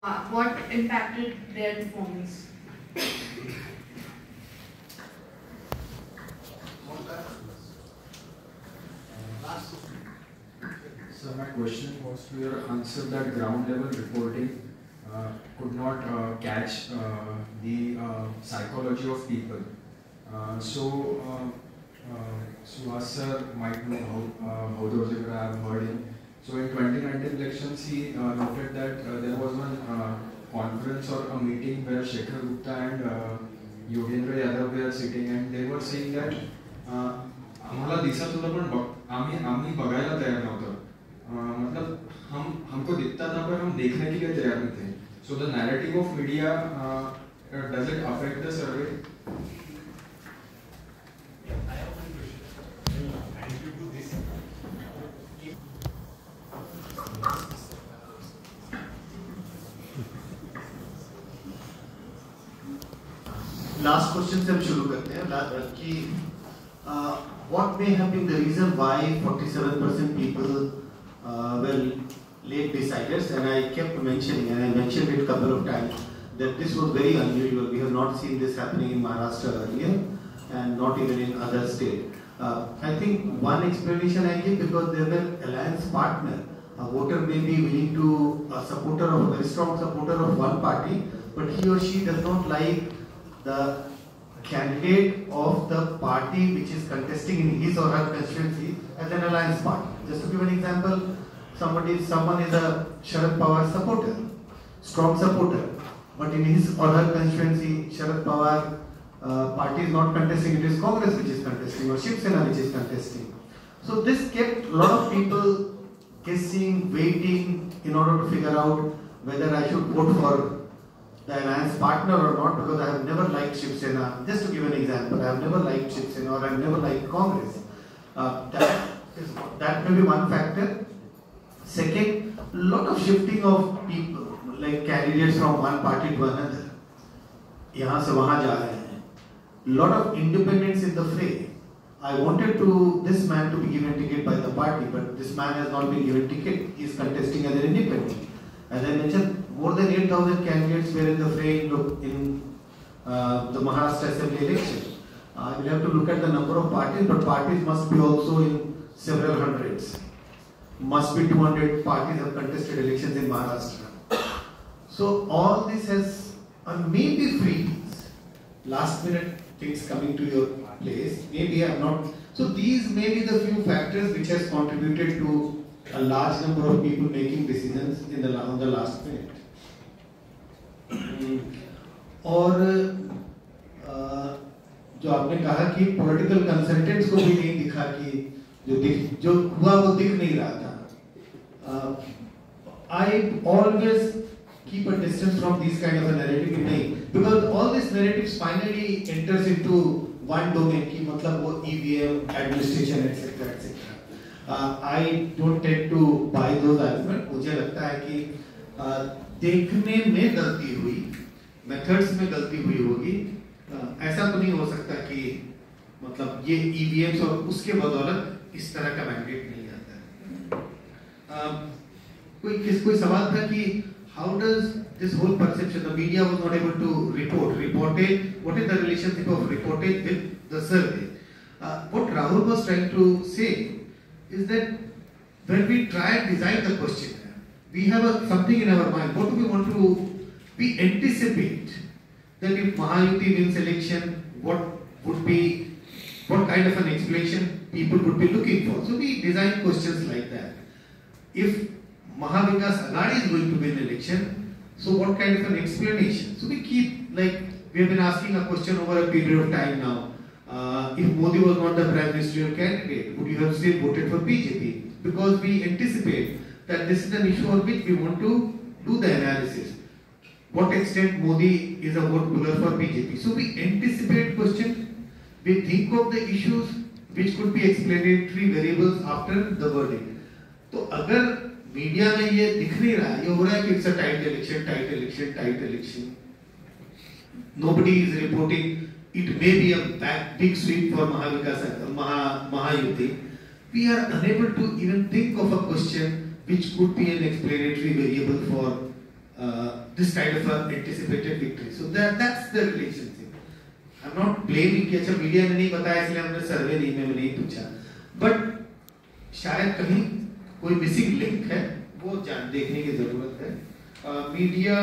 What impacted their performance? So my question was to your answer that ground level reporting could not catch the psychology of people. Suhas sir might know how those of you have heard him. So in 2019 elections, he noted that there was one conference or a meeting where Shekhar Gupta and Yogendra Yadav were sitting, and they were saying that आम्हाला दिसत होतं पण आम्ही बघायला तयार नव्हतं. मतलब हमको दिखता था पर हम देखने के लिए तैयार नहीं थे. So the narrative of media, does it affect the survey? I have one question. And if you do this, last question से हम शुरू करते हैं कि what may have been the reason why 47% people were late deciders, and I kept mentioning, and I mentioned it a couple of times, that this was very unusual. We have not seen this happening in Maharashtra earlier, and not even in other states. I think one explanation I give, because they were alliance partner. A voter may be willing to, a supporter of, a very strong supporter of one party, but he or she does not like the candidate of the party which is contesting in his or her constituency as an alliance partner. Just to give an example, someone is a Sharad Pawar supporter, strong supporter, but in his or her constituency, Sharad Pawar party is not contesting, it is Congress which is contesting, or Shiv Sena which is contesting. So this kept a lot of people guessing, waiting in order to figure out whether I should vote for the alliance partner or not, because I have never liked Shiv Sena. Just to give an example, I have never liked Shiv Sena, or I have never liked Congress. That may be one factor. Second, a lot of shifting of people, like candidates from one party to another. यहाँ से वहाँ जा रहे हैं. Lot of independence in the fray. I wanted this man to be given ticket by the party, but this man has not been given ticket. He is contesting as an independent. As I mentioned, more than 8,000 candidates were in the fray in the Maharashtra Assembly election. We'll have to look at the number of parties, but parties must be also in several hundreds. Must be 200 parties have contested elections in Maharashtra. So all this has, maybe freebies, last minute things coming to your place, maybe I'm not. So these may be the few factors which has contributed to a large number of people making decisions on the last minute. और जो आपने कहा कि political consultants को भी नहीं दिखा कि जो हुआ वो दिख नहीं रहा था. I always keep a distance from these kind of a narrative, because all these narratives finally enters into one domain कि मतलब वो EVM, administration, etc. etc. I don't tend to buy those arguments. मुझे लगता है कि देखने में गलती हुई, मेथड्स में गलती हुई होगी. ऐसा तो नहीं हो सकता कि मतलब ये EVMs और उसके बदौलत इस तरह का मैंडेट नहीं आता है. कोई सवाल था कि how does this whole perception, the media was not able to reported, what is the relationship of reported with the survey? What Rahul was trying to say is that when we try and design the question, we have something in our mind. What do we want to? We anticipate that if Mahayuti wins election, what kind of an explanation people would be looking for. So we design questions like that. If Mahavikas Aghadi is going to win election, so what kind of an explanation? So we keep, like, we have been asking a question over a period of time now. If Modi was not the prime ministerial candidate, would you have still voted for BJP? Because we anticipate that this is an issue on which we want to do the analysis. What extent Modi is a vote puller for BJP? So we anticipate question, we think of the issues which could be explanatory variables after the verdict. तो अगर media में ये दिख नहीं रहा, ये हो रहा है कि it's a tight election. Nobody is reporting. It may be a big sweep for Mahayuti. We are unable to even think of a question which could be an explanatory variable for this kind of a anticipated victory. So that's the relationship. I'm not blaming कि अच्छा media ने नहीं बताया इसलिए हमने सर्वे नहीं में नहीं पूछा, but शायद कहीं कोई मिसिंग लिंक है, वो देखने की जरूरत है. मीडिया